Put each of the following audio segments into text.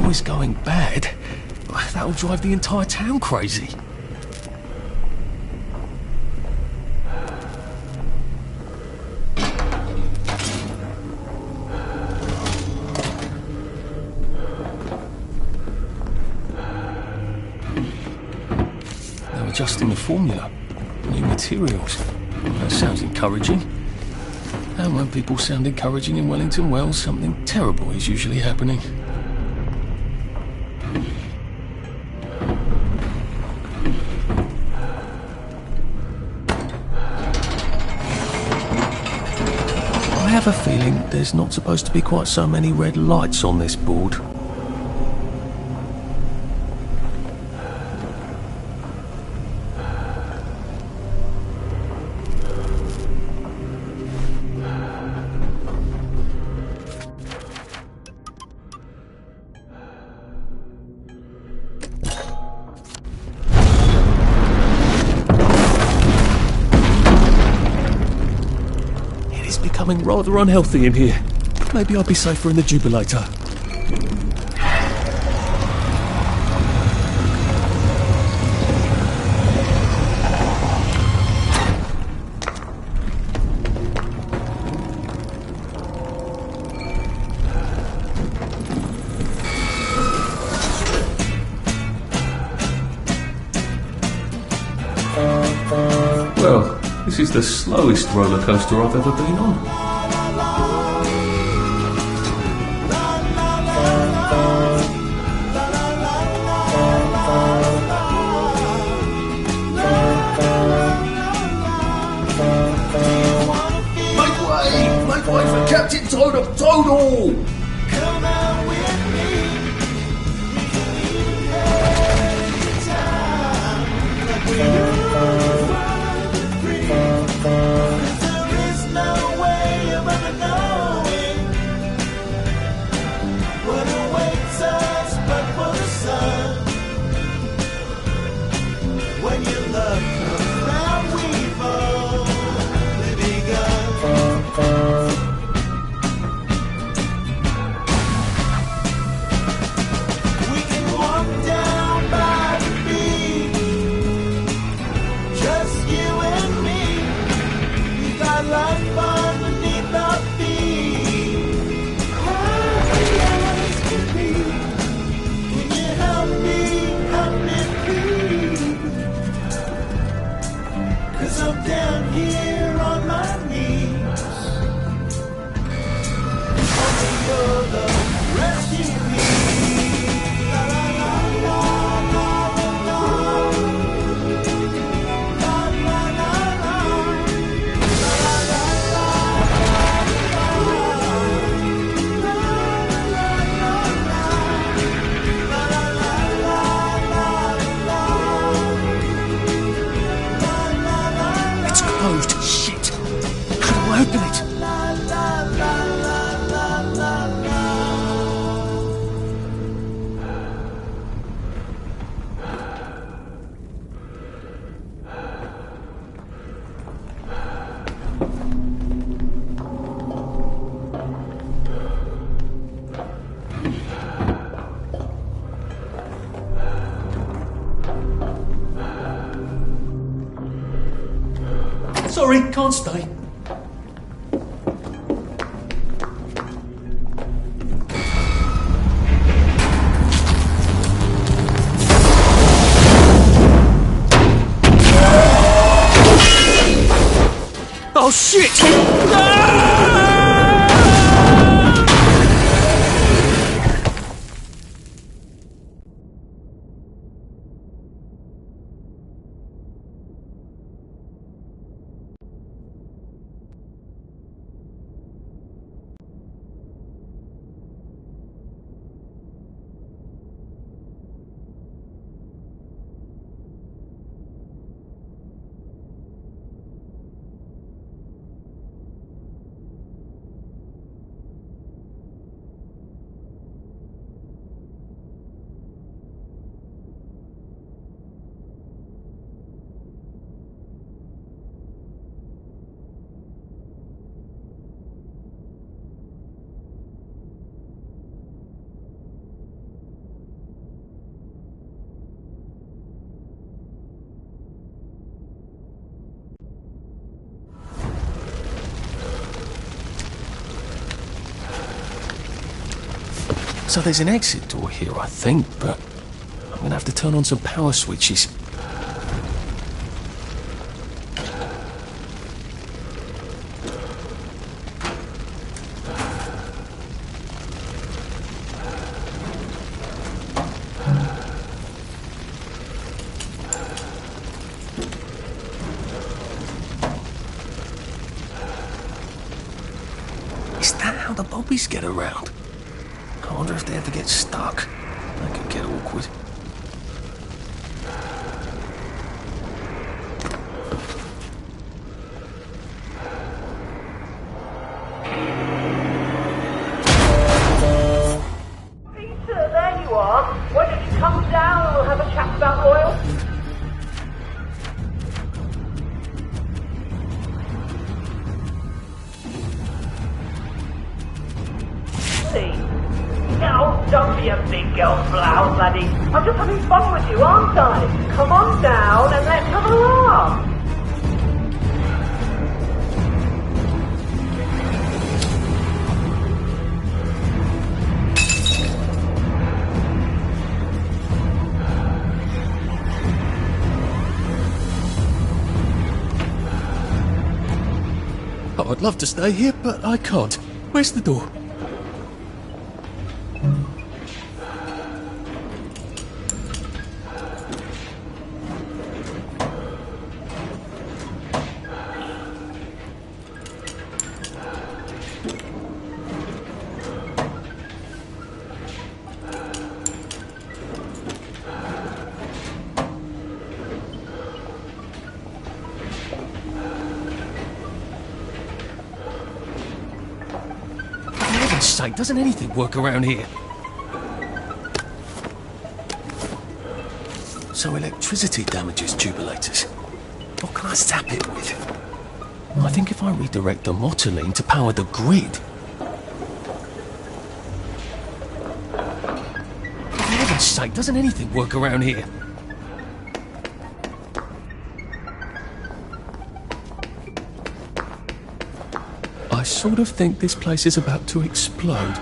always going bad, that'll drive the entire town crazy. They're adjusting the formula. New materials. That sounds encouraging. And when people sound encouraging in Wellington, well, something terrible is usually happening. I have a feeling there's not supposed to be quite so many red lights on this board. Becoming rather unhealthy in here. Maybe I'd be safer in the jubilator. Well, this is the slowest roller coaster I've ever been on. Make way for Captain Toadle! Come out with me. We can leave any time. Like we there is no way of ever knowing what awaits us but for the sun. When your love comes round, we've only begun. We can walk down by the beach, just you and me. We got life underneath our feet. Quiet as can be. Can you help me please? 'Cause I'm down here on my knees. Only your love rescue me. La la la la la la la la la la. It's closed. Shit. How do I open it? Sorry, can't stay. Oh shit! So there's an exit door here, I think, but I'm gonna have to turn on some power switches. Is that how the bobbies get around? I wonder if they ever get stuck. That could get awkward. Peter, there you are. Why don't you come down and we'll have a chat about oil? Now, don't be a big girl blouse, laddie. I'm just having fun with you, aren't I? Come on down and let's have a laugh. Oh, I'd love to stay here, but I can't. Where's the door? For heaven's sake, doesn't anything work around here? So electricity damages tubulators. What can I zap it with? I think if I redirect the motoline to power the grid... For heaven's sake, doesn't anything work around here? I sort of think this place is about to explode.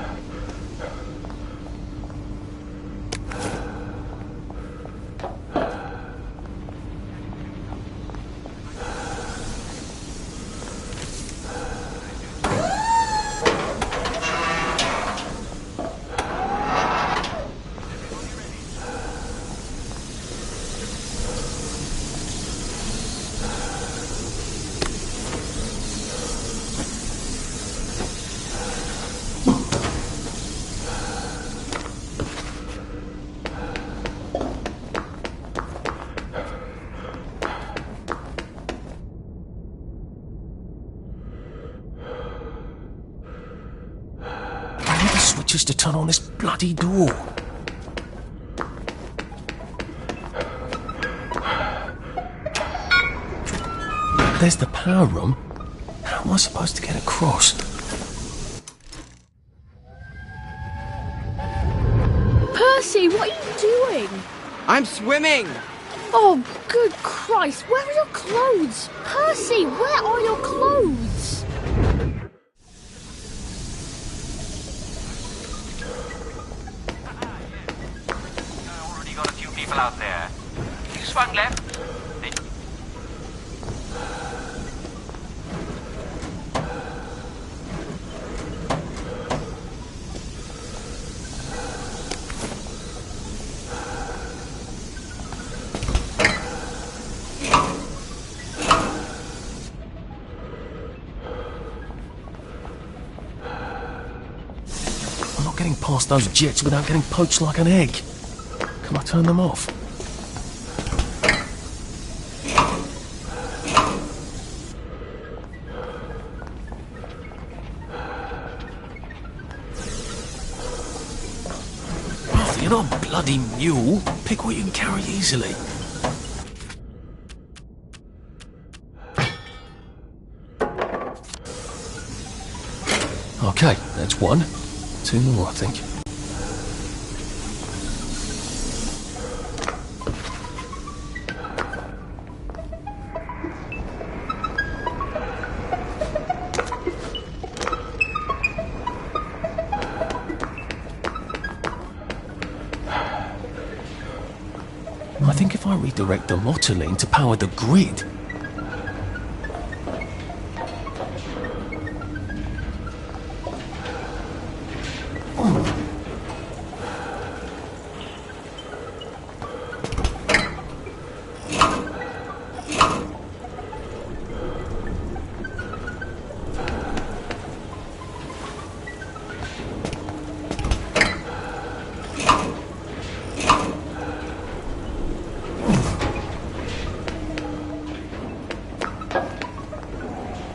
Switches to turn on this bloody door. There's the power room. How am I supposed to get across? Percy, what are you doing? I'm swimming! Oh, good Christ, where are your clothes? Percy, where are your clothes? Got a few people out there. You swung left. I'm not getting past those jets without getting poached like an egg. Can I turn them off? Oh, you're not a bloody mule. Pick what you can carry easily. Okay, that's one. Two more, I think. I think if I redirect the motoline to power the grid...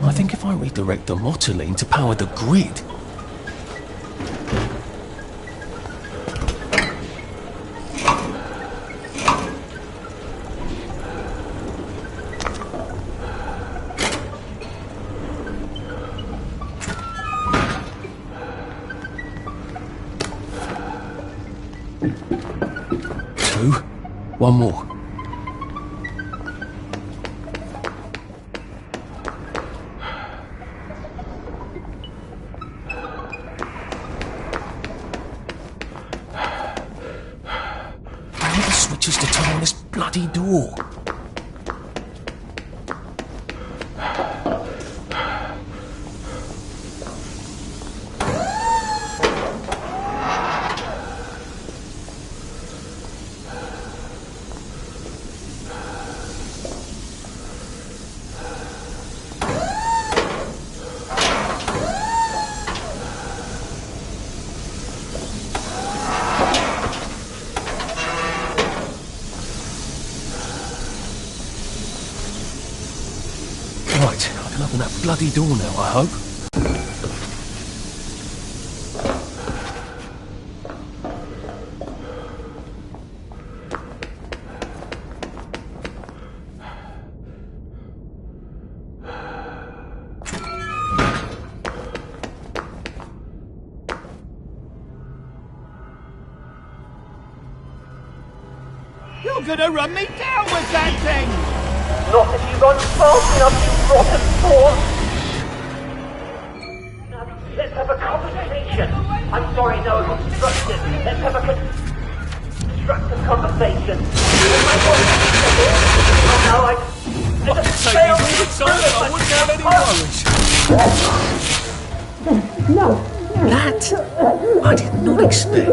I think if I redirect the motoline to power the grid... Two. One more. Switches to turn on this bloody door. Right, I can open that bloody door now, I hope. You're gonna run me down with that thing! Not if you run fast enough, you rotten pawn! Now, let's have a conversation. I'm sorry, no, constructive. Let's have a constructive conversation. Oh no, I just failed. I wouldn't have any worries. That I did not expect.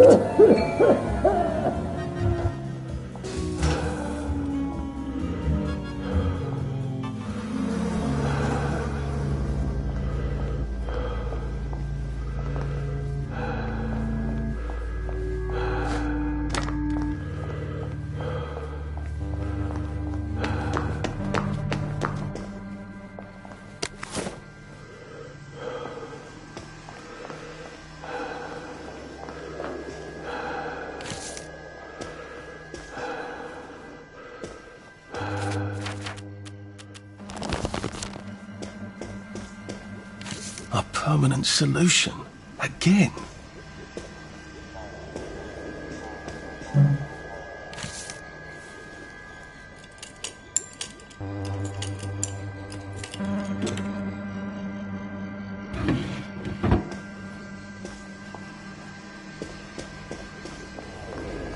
A permanent solution. Again.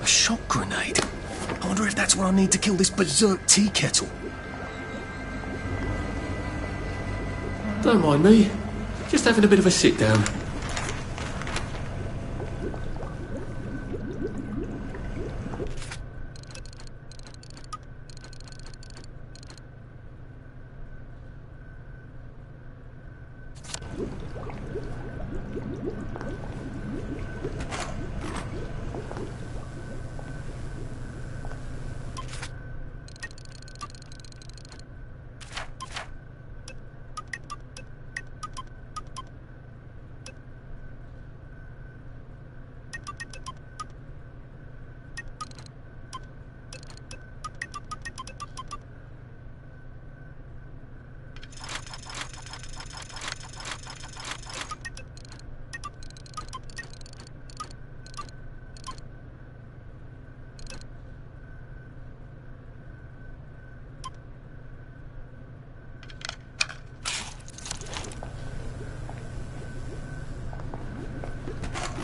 A shock grenade. I wonder if that's what I need to kill this berserk tea kettle. Don't mind me. Just having a bit of a sit down.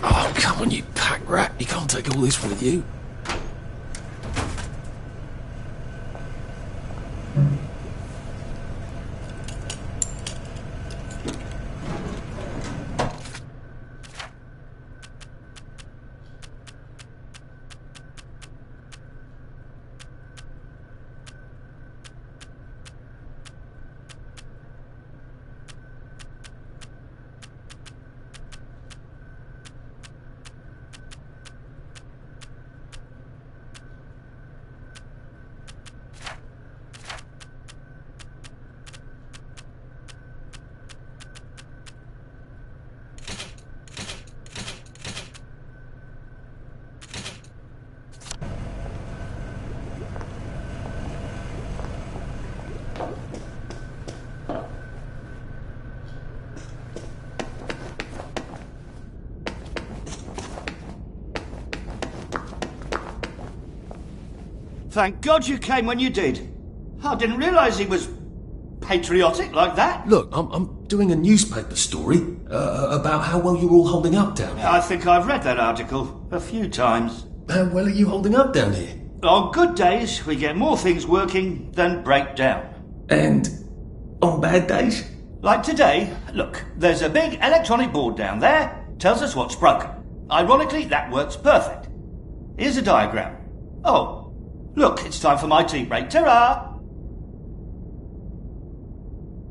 Oh, come on, you pack rat. You can't take all this with you. Thank God you came when you did. I didn't realise he was patriotic like that. Look, I'm doing a newspaper story about how well you're all holding up down here. I think I've read that article a few times. How well are you holding up down here? On good days, we get more things working than break down. And on bad days? Like today, look, there's a big electronic board down there, tells us what's broken. Ironically, that works perfect. Here's a diagram. Oh, look, it's time for my tea break. Ta-ra!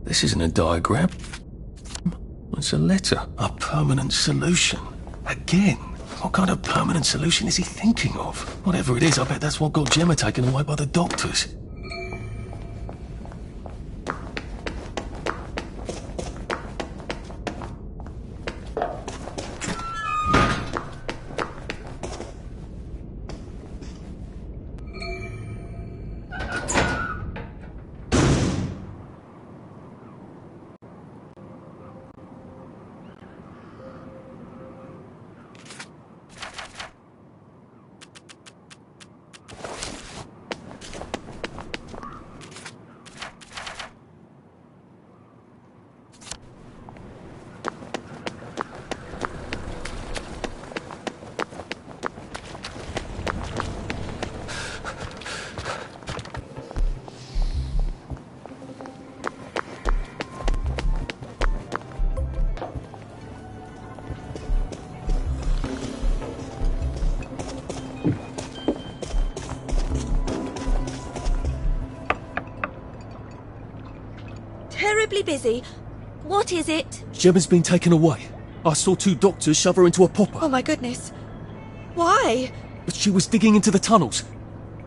This isn't a diagram. It's a letter. A permanent solution. Again. What kind of permanent solution is he thinking of? Whatever it is, I bet that's what got Gemma taken away by the doctors. Terribly busy. What is it? Gemma's been taken away. I saw 2 doctors shove her into a popper. Oh my goodness. Why? But she was digging into the tunnels.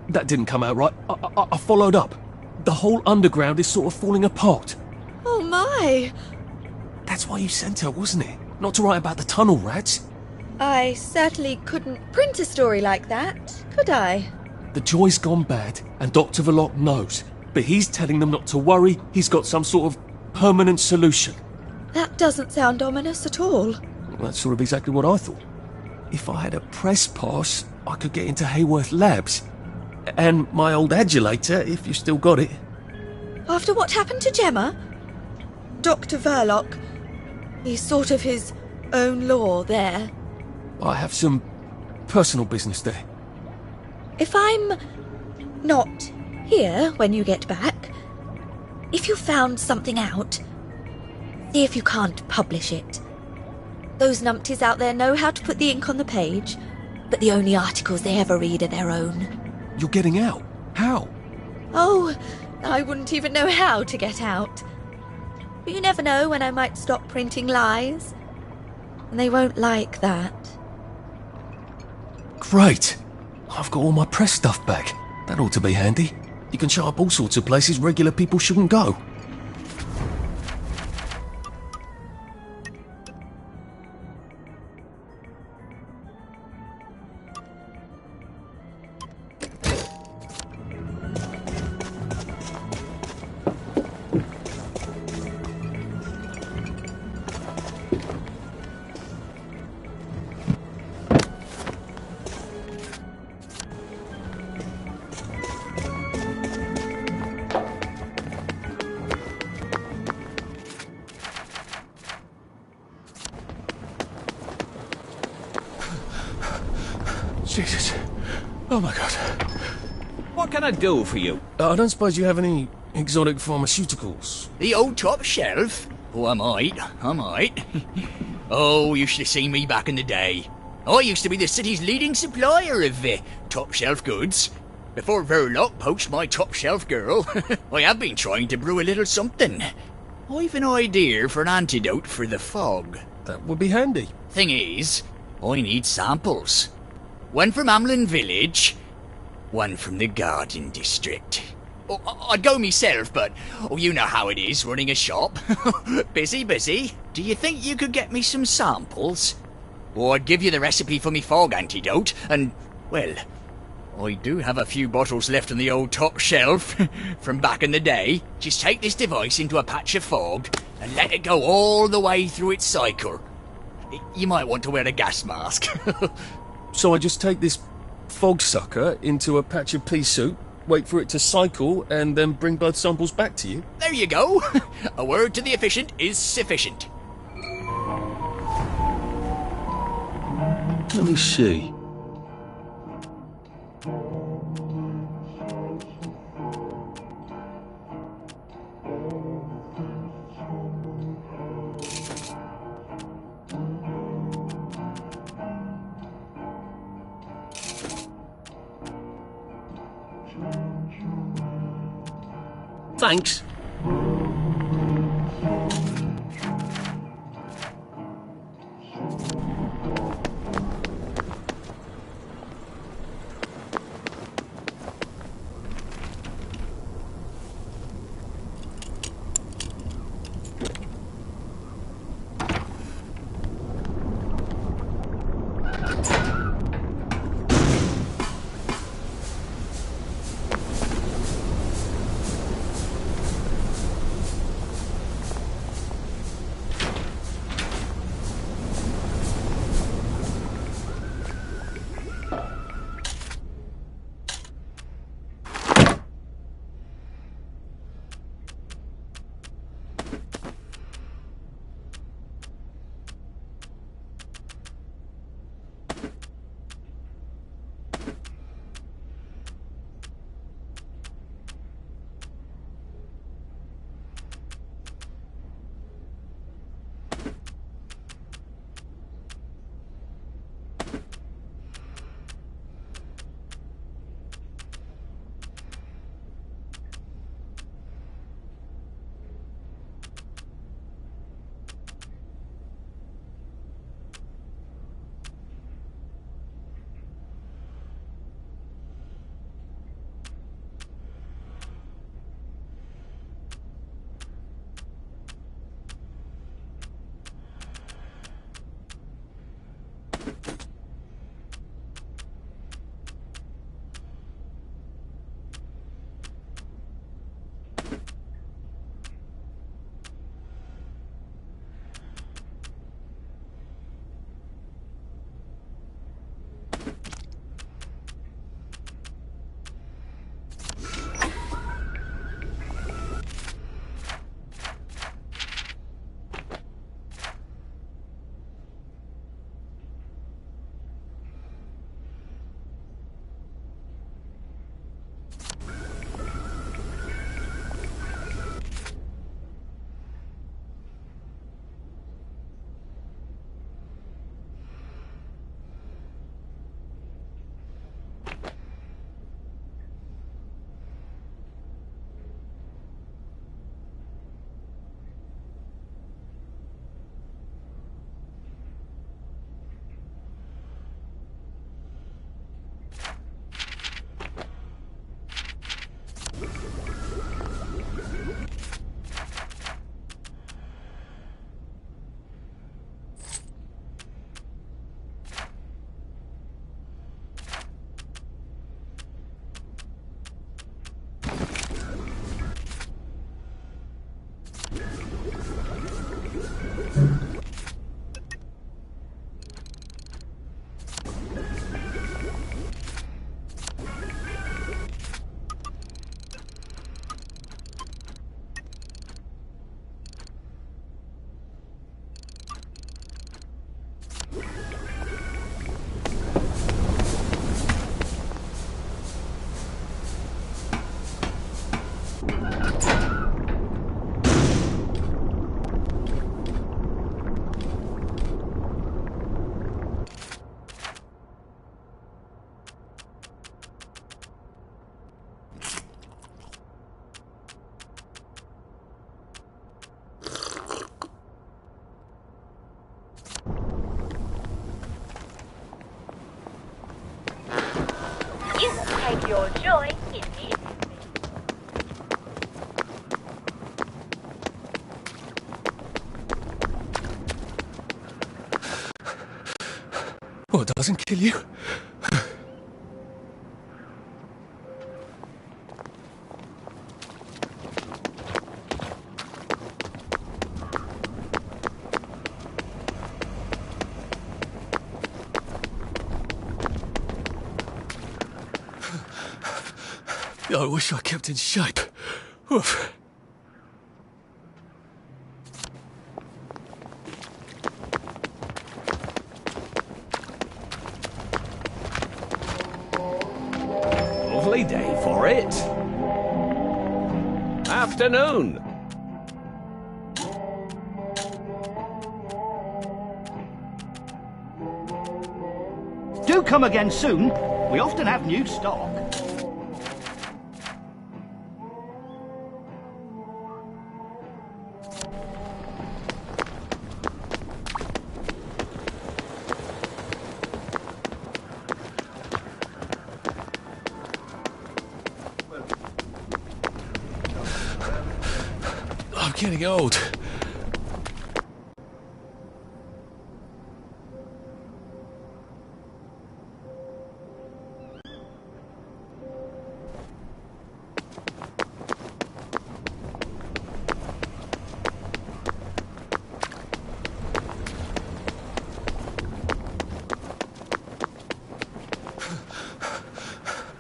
That didn't come out right. I followed up. The whole underground is sort of falling apart. Oh my. That's why you sent her, wasn't it? Not to write about the tunnel rats. I certainly couldn't print a story like that, could I? The joy's gone bad, and Dr. Verloc knows. But he's telling them not to worry. He's got some sort of permanent solution. That doesn't sound ominous at all. Well, that's sort of exactly what I thought. If I had a press pass, I could get into Hayworth Labs. And my old adulator, if you still got it. After what happened to Gemma? Dr. Verloc, he's sort of his own law there. I have some personal business there. If I'm not here when you get back, if you found something out, see if you can't publish it. Those numpties out there know how to put the ink on the page, but the only articles they ever read are their own. You're getting out? How? Oh, I wouldn't even know how to get out. But you never know when I might stop printing lies. And they won't like that. Great! I've got all my press stuff back. That ought to be handy. You can show up all sorts of places regular people shouldn't go. Jesus. Oh my God. What can I do for you? I don't suppose you have any exotic pharmaceuticals? The old top shelf? Oh, I might. Oh, you should have seen me back in the day. I used to be the city's leading supplier of top shelf goods. Before Verloc poached my top shelf girl, I have been trying to brew a little something. I've an idea for an antidote for the fog. That would be handy. Thing is, I need samples. One from Amlin Village, one from the Garden District. Oh, I'd go myself, but you know how it is running a shop. Busy. Do you think you could get me some samples? Or I'd give you the recipe for me fog antidote, and, well, I do have a few bottles left on the old top shelf from back in the day. Just take this device into a patch of fog and let it go all the way through its cycle. You might want to wear a gas mask. So I just take this fog sucker into a patch of pea soup, wait for it to cycle, and then bring blood samples back to you? There you go. A word to the efficient is sufficient. Let me see. Thanks. Take your joy in it. Well, it doesn't kill you. I wish I kept in shape. Oof. Lovely day for it. Afternoon. Do come again soon. We often have new stock. I'm getting old.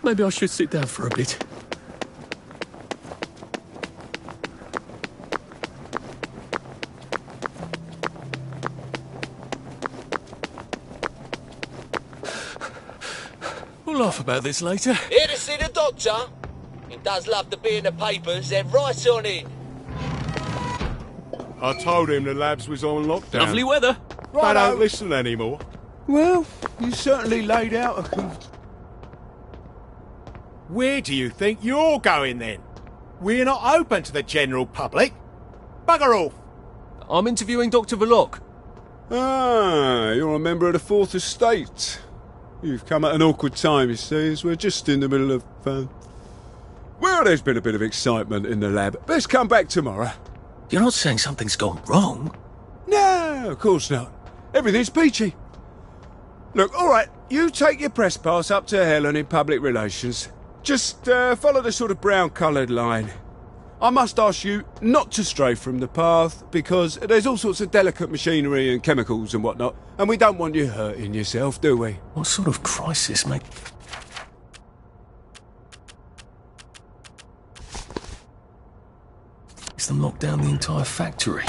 Maybe I should sit down for a bit. We'll laugh about this later. Here to see the doctor? He does love to be in the papers, they're right on it. I told him the labs was on lockdown. Lovely weather. They don't listen anymore. Well, you certainly laid out a... Where do you think you're going then? We're not open to the general public. Bugger off. I'm interviewing Dr. Verloc. Ah, you're a member of the Fourth Estate. You've come at an awkward time, you see, as we're just in the middle of... Well, there's been a bit of excitement in the lab. Let's come back tomorrow. You're not saying something's gone wrong? No, of course not. Everything's peachy. Look, all right, you take your press pass up to Helen in public relations. Just follow the sort of brown-coloured line. I must ask you not to stray from the path, because there's all sorts of delicate machinery and chemicals and whatnot, and we don't want you hurting yourself, do we? What sort of crisis, mate? Makes them lock down the entire factory.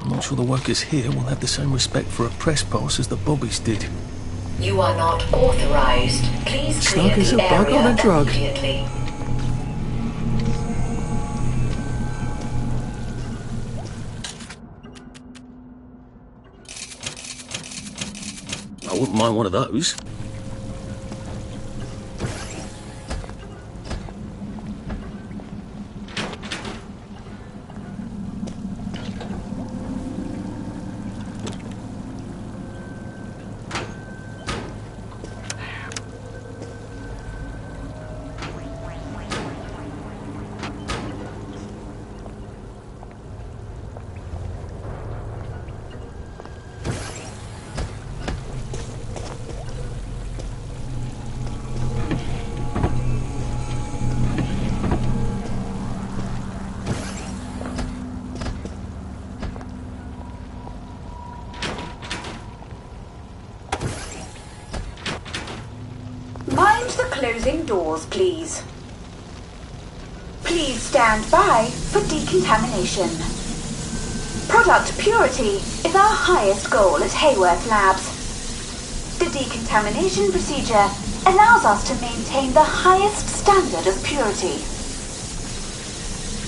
I'm not sure the workers here will have the same respect for a press pass as the bobbies did. You are not authorized. Please clear Snug as a the bug area on a drug. immediately. I wouldn't mind one of those. Mind the closing doors, please. Please stand by for decontamination. Product purity is our highest goal at Hayworth Labs. The decontamination procedure allows us to maintain the highest standard of purity.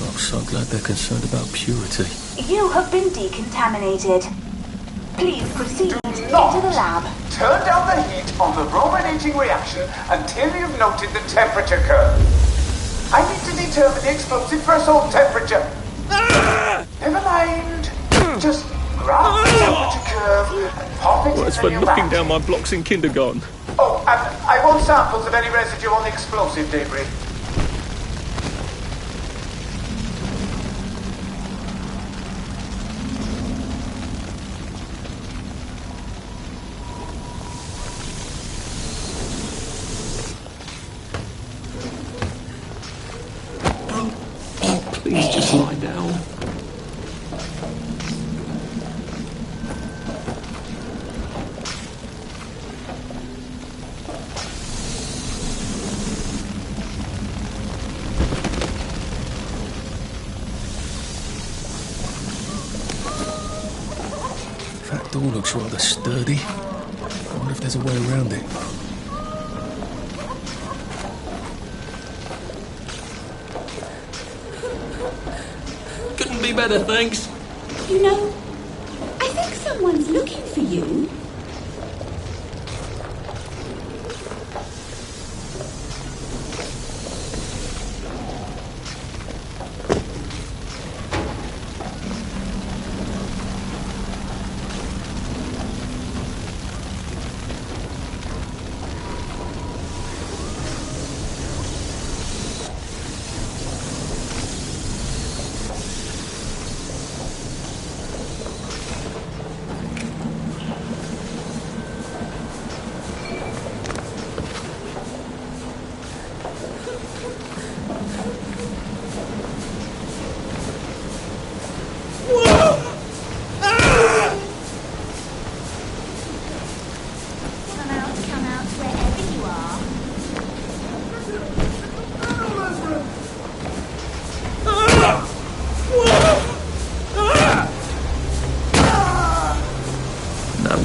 I'm so glad they're concerned about purity. You have been decontaminated. Please proceed into the lab. Turn down the heat on the brominating reaction until you've noted the temperature curve. I need to determine the explosive threshold temperature. Never mind. Just grab the temperature curve and pop it Well, it's into for your knocking vat. down my blocks in kindergarten. Oh, and I want samples of any residue on the explosive debris. That door looks rather sturdy. I wonder if there's a way around it. Couldn't be better, thanks. You know, I think someone's looking for you.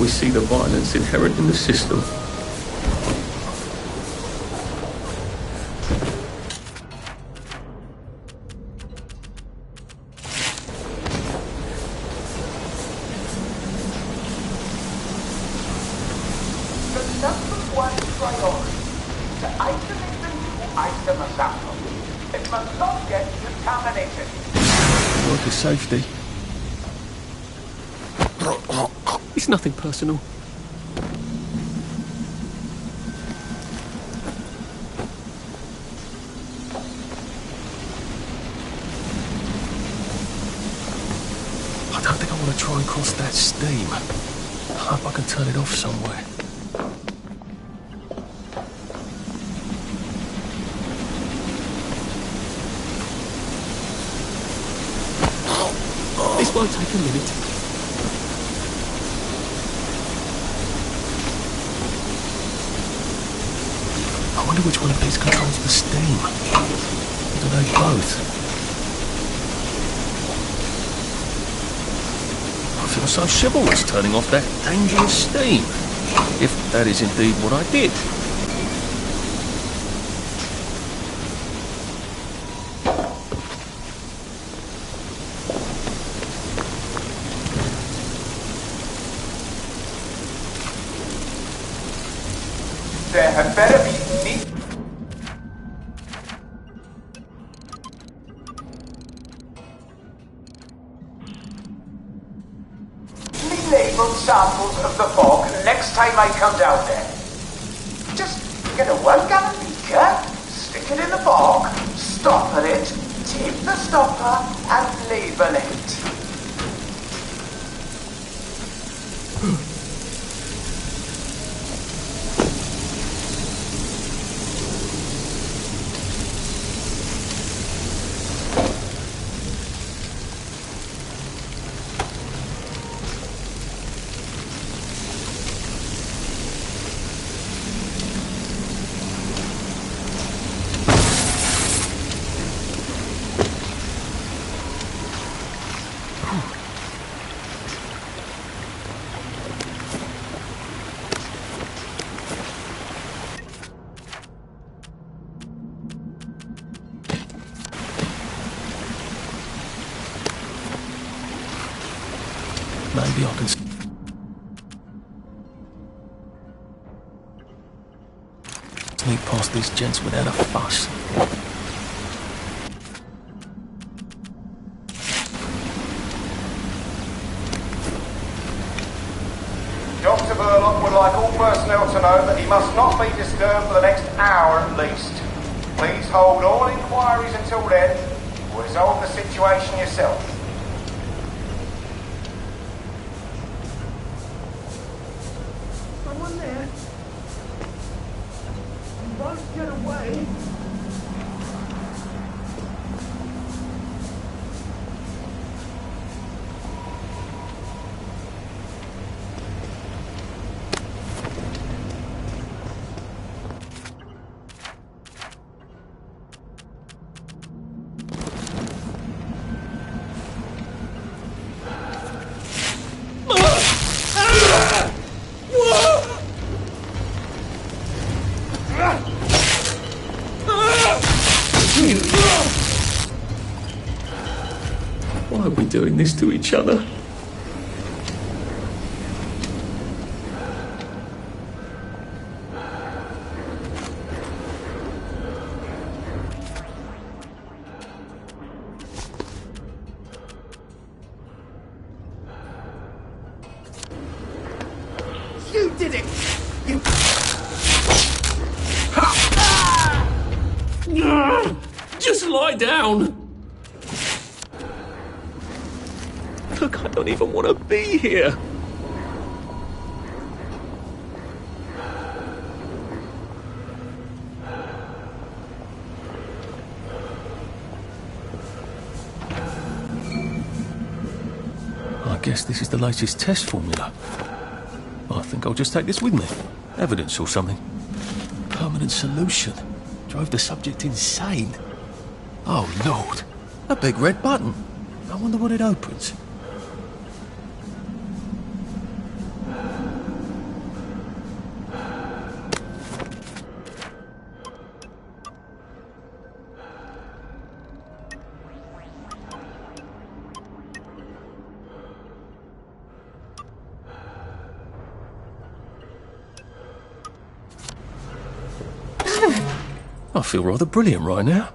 We see the violence inherent in the system. The number one priority is to isolate the new item sample. It must not get contaminated. Worker safety. It's nothing personal. I don't think I want to try and cross that steam. I hope I can turn it off somewhere. This won't take a minute. I wonder which one of these controls the steam. Or do they both? I feel so chivalrous turning off that dangerous steam. If that is indeed what I did. There had better be neat. Labeled samples of the fog next time I come down there. Just get a 1 gallon beaker, stick it in the fog, stopper it, tape the stopper, and label it. Maybe I can sneak past these gents without a fuss. Dr. Burlock would like all personnel to know that he must not be disturbed for the next hour at least. Please hold all inquiries until then, or resolve the situation yourself. Someone there. You won't get away. this to each other. You did it! You... Just lie down! Look, I don't even want to be here. I guess this is the latest test formula. I think I'll just take this with me. Evidence or something. Permanent solution. Drove the subject insane. Oh, Lord. A big red button. I wonder what it opens. I feel rather brilliant right now.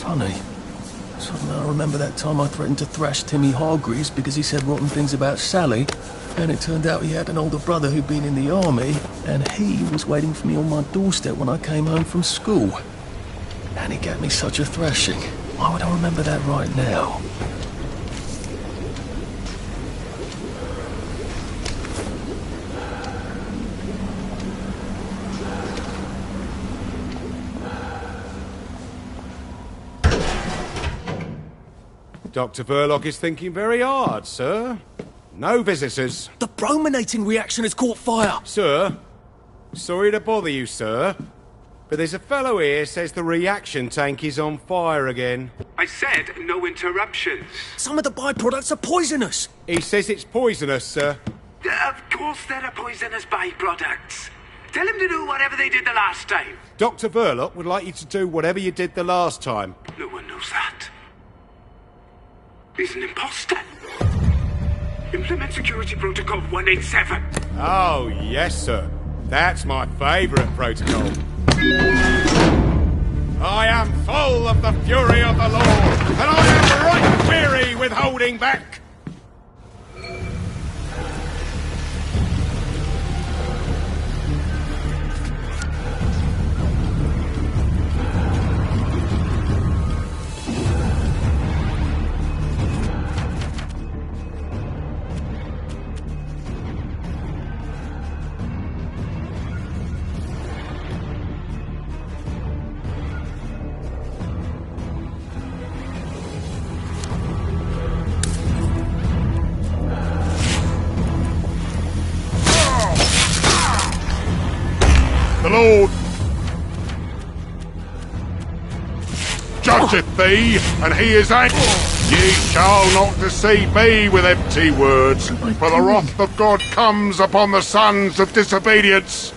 Funny. Suddenly I remember that time I threatened to thrash Timmy Hargreaves because he said rotten things about Sally, and it turned out he had an older brother who'd been in the army, and he was waiting for me on my doorstep when I came home from school. And he gave me such a thrashing. Why would I remember that right now? Dr. Verloc is thinking very hard, sir. No visitors. The brominating reaction has caught fire! Sir, sorry to bother you, sir, but there's a fellow here says the reaction tank is on fire again. I said no interruptions. Some of the byproducts are poisonous! He says it's poisonous, sir. Of course there are poisonous byproducts. Tell him to do whatever they did the last time. Dr. Verloc would like you to do whatever you did the last time. No one knows that. He's an imposter. Implement security protocol 187. Oh, yes, sir. That's my favourite protocol. I am full of the fury of the Lord, and I am right weary with holding back. The Lord judgeth thee, and he is angry. Ye shall not deceive me with empty words, for the wrath of God comes upon the sons of disobedience.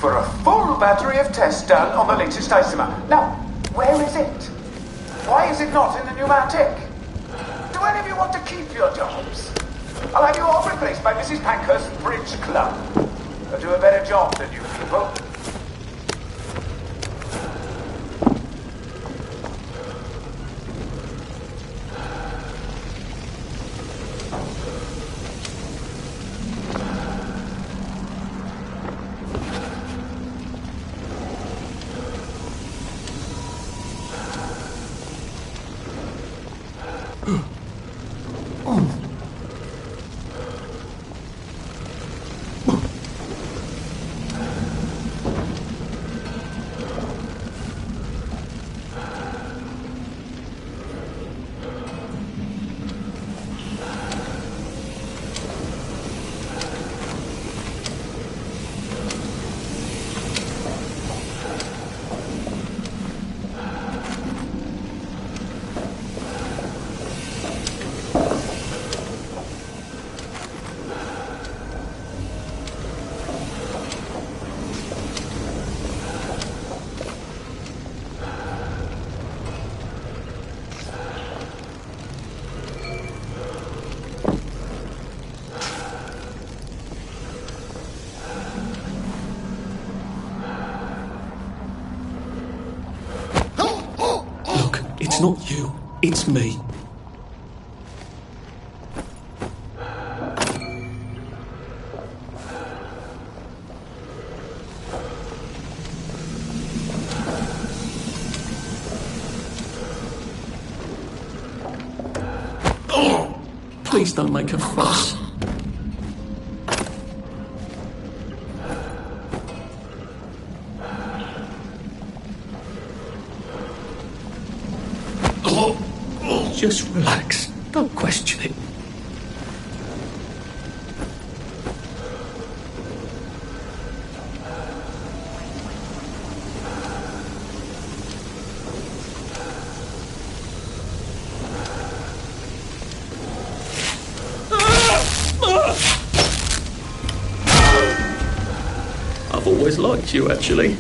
for a full battery of tests done on the latest isomer. Now, where is it? Why is it not in the pneumatic? Do any of you want to keep your jobs? I'll have you all replaced by Mrs. Pankhurst's Bridge Club. They'll do a better job than you people. It's not you, it's me. Please don't make a fuss. Just relax. Don't question it. I've always liked you, actually.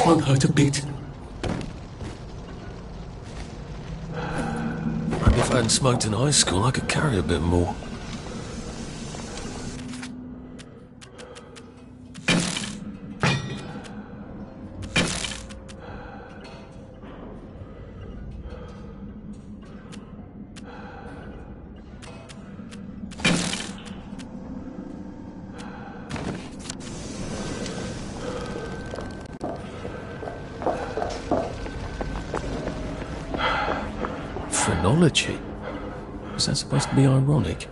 Won't hurt a bit. Maybe if I hadn't smoked in high school, I could carry a bit more. Phrenology? Is that supposed to be ironic?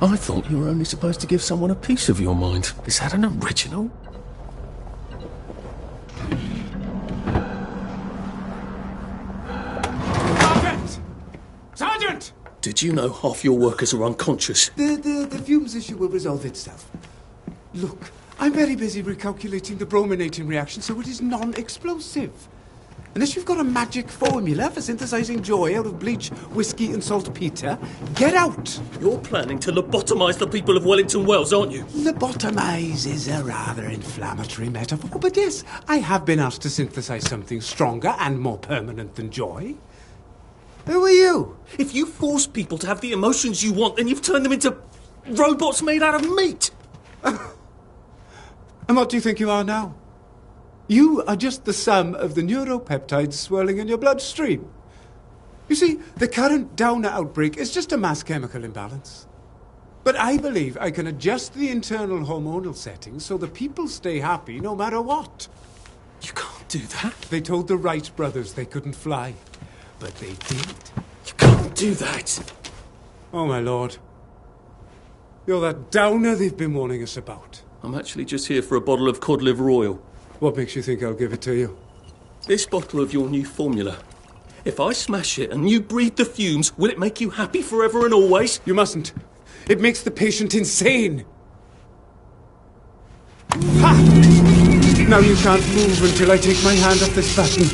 I thought you were only supposed to give someone a piece of your mind. Is that an original? Sergeant! Sergeant! Did you know half your workers are unconscious? The fumes issue will resolve itself. Look, I'm very busy recalculating the brominating reaction so it is non-explosive. Unless you've got a magic formula for synthesizing joy out of bleach, whiskey and saltpeter, get out! You're planning to lobotomize the people of Wellington Wells, aren't you? Lobotomize is a rather inflammatory metaphor, but yes, I have been asked to synthesize something stronger and more permanent than joy. Who are you? If you force people to have the emotions you want, then you've turned them into robots made out of meat! And what do you think you are now? You are just the sum of the neuropeptides swirling in your bloodstream. You see, the current Downer outbreak is just a mass chemical imbalance. But I believe I can adjust the internal hormonal settings so the people stay happy no matter what. You can't do that. They told the Wright brothers they couldn't fly, but they did. You can't do that. Oh, my lord. You're that Downer they've been warning us about. I'm actually just here for a bottle of cod liver oil. What makes you think I'll give it to you? This bottle of your new formula. If I smash it and you breathe the fumes, will it make you happy forever and always? You mustn't. It makes the patient insane. Ha! No, you can't move until I take my hand off this button.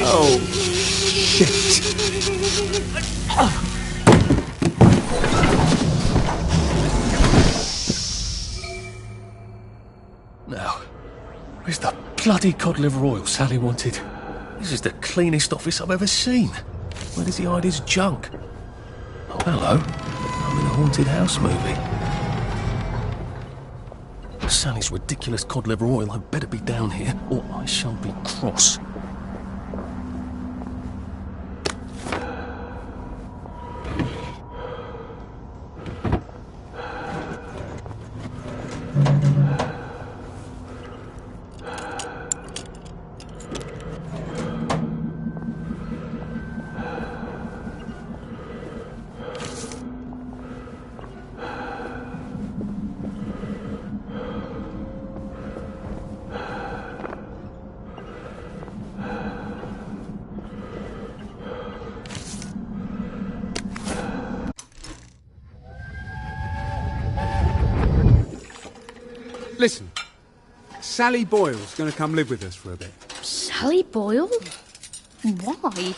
Oh, shit. Now, where's the bloody cod liver oil Sally wanted? This is the cleanest office I've ever seen. Where does he hide his junk? Oh, hello. I'm in a haunted house movie. Sally's ridiculous cod liver oil had better be down here, or I shall be cross. Listen, Sally Boyle's going to come live with us for a bit. Sally Boyle? Why?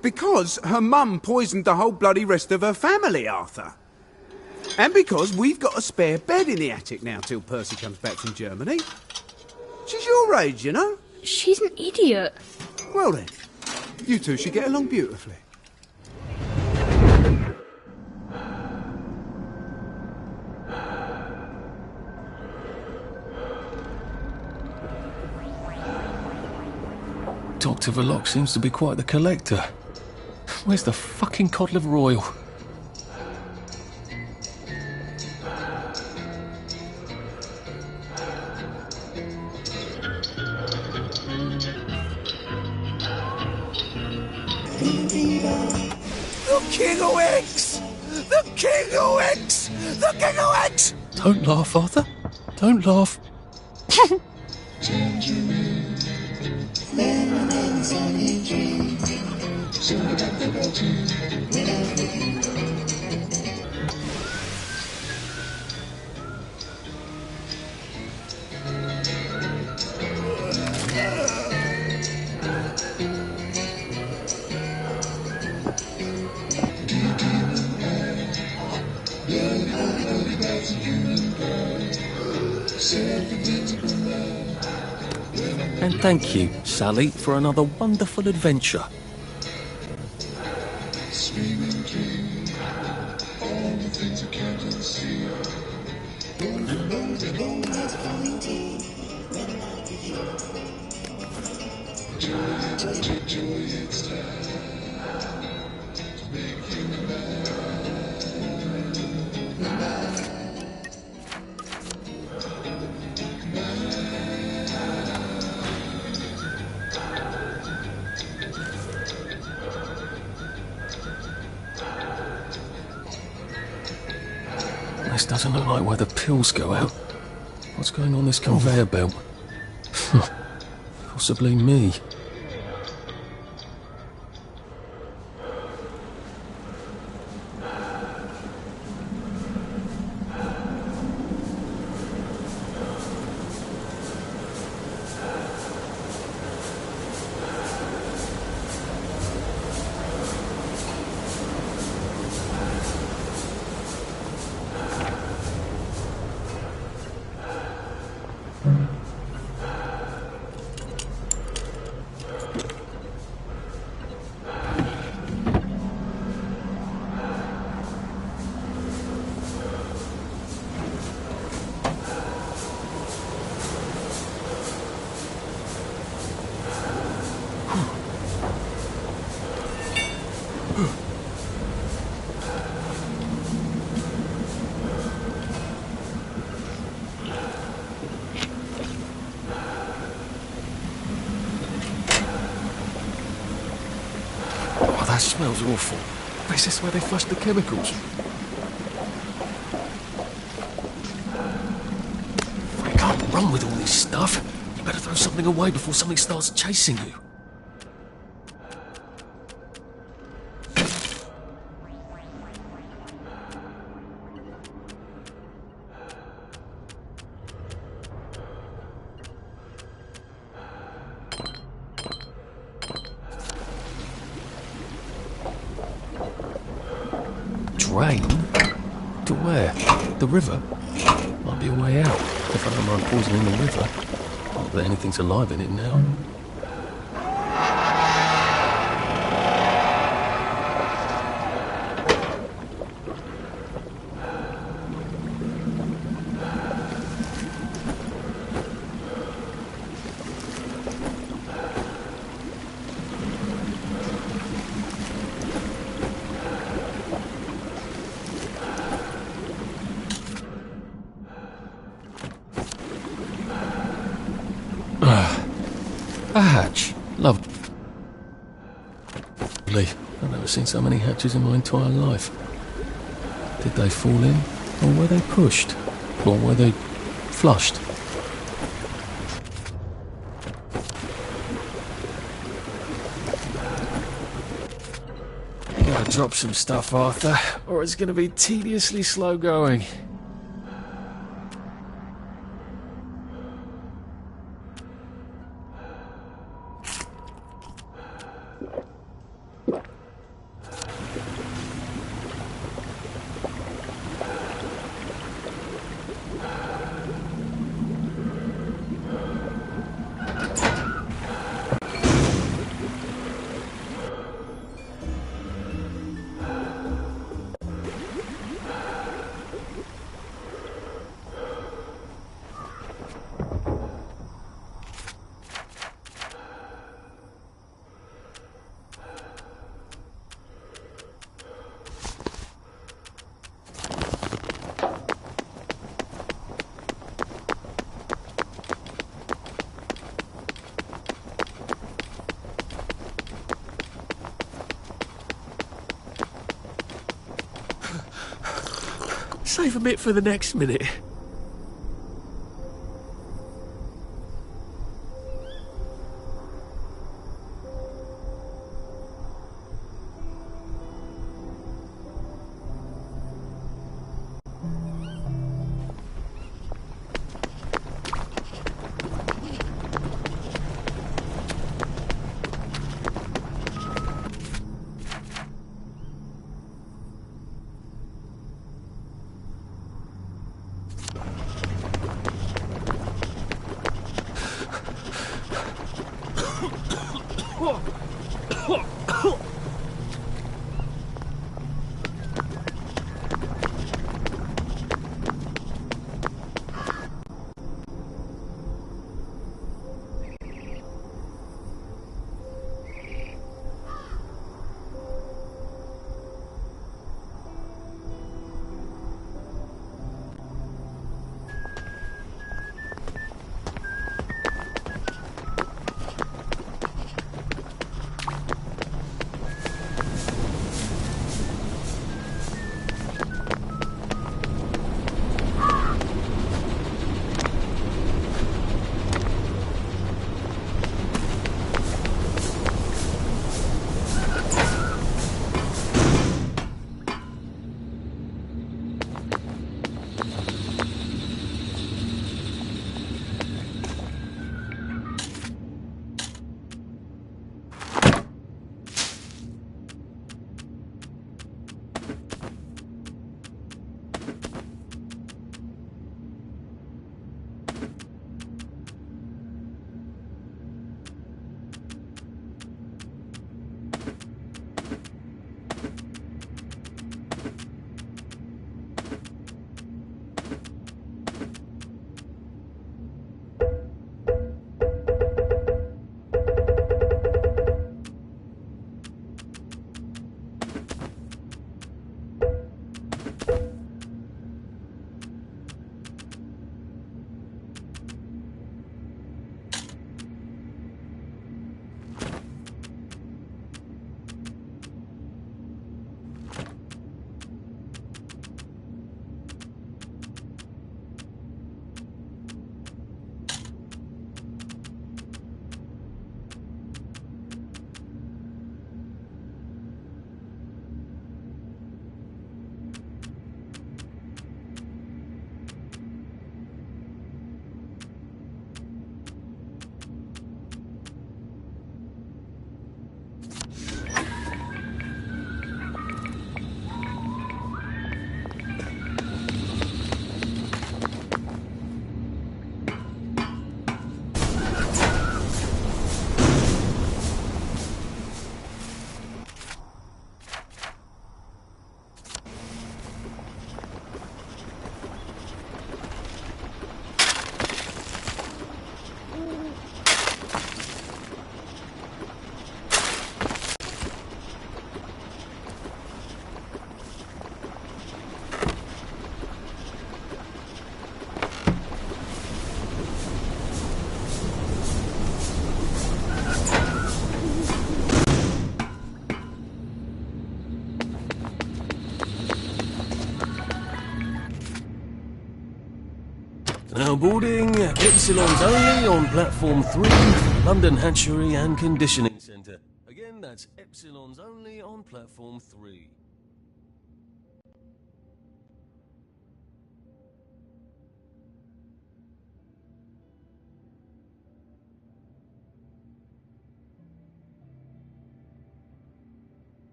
Because her mum poisoned the whole bloody rest of her family, Arthur. And because we've got a spare bed in the attic now till Percy comes back from Germany. She's your age, you know. She's an idiot. Well then, you two should get along beautifully. Dr. Verloc seems to be quite the collector. Where's the fucking cod liver oil? The King of X! The King of X! The King of X! Don't laugh, Arthur. Don't laugh. And thank you, Sally, for another wonderful adventure. This doesn't look like where the pills go out. What's going on this conveyor belt? Possibly me. Oh, that smells awful. Is this where they flush the chemicals? You can't run with all this stuff. You better throw something away before something starts chasing you. Drain? To where? The river? Might be a way out, if I don't mind poisoning the river. Not that anything's alive in it now. A hatch. Lovely. I've never seen so many hatches in my entire life. Did they fall in? Or were they pushed? Or were they flushed? Gotta drop some stuff, Arthur, or it's gonna be tediously slow going. Save a bit for the next minute. boarding. Epsilon's only on platform 3, London Hatchery and Conditioning Centre. Again, that's Epsilon's only on platform 3.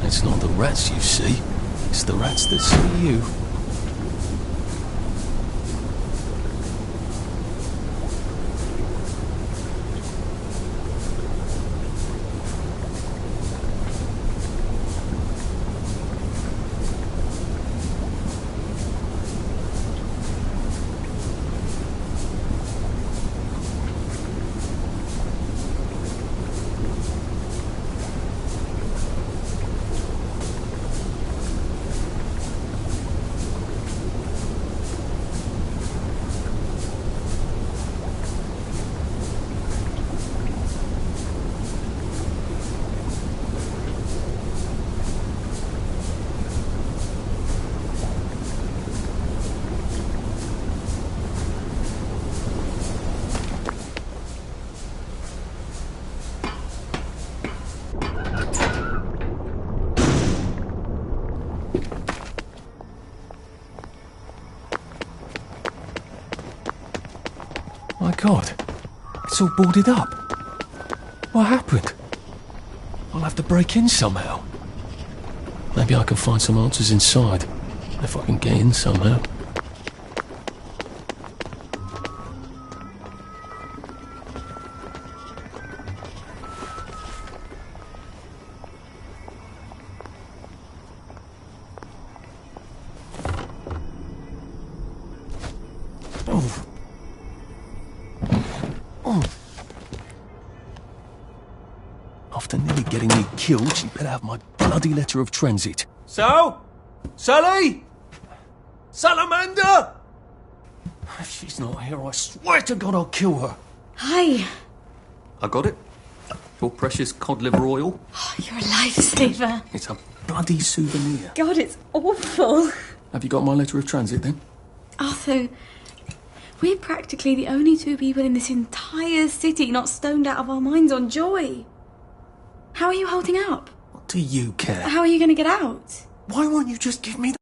It's not the rats you see, it's the rats that see you. My God, it's all boarded up. What happened? I'll have to break in somehow. Maybe I can find some answers inside, if I can get in somehow. After nearly getting me killed, she better have my bloody letter of transit. So? Sally? Salamander? If she's not here, I swear to God I'll kill her. Hi. I got it. Your precious cod liver oil. Oh, you're a lifesaver. It's a bloody souvenir. God, it's awful. Have you got my letter of transit then? Arthur, we're practically the only two people in this entire city not stoned out of our minds on joy. How are you holding up? What do you care? How are you going to get out? Why won't you just give me the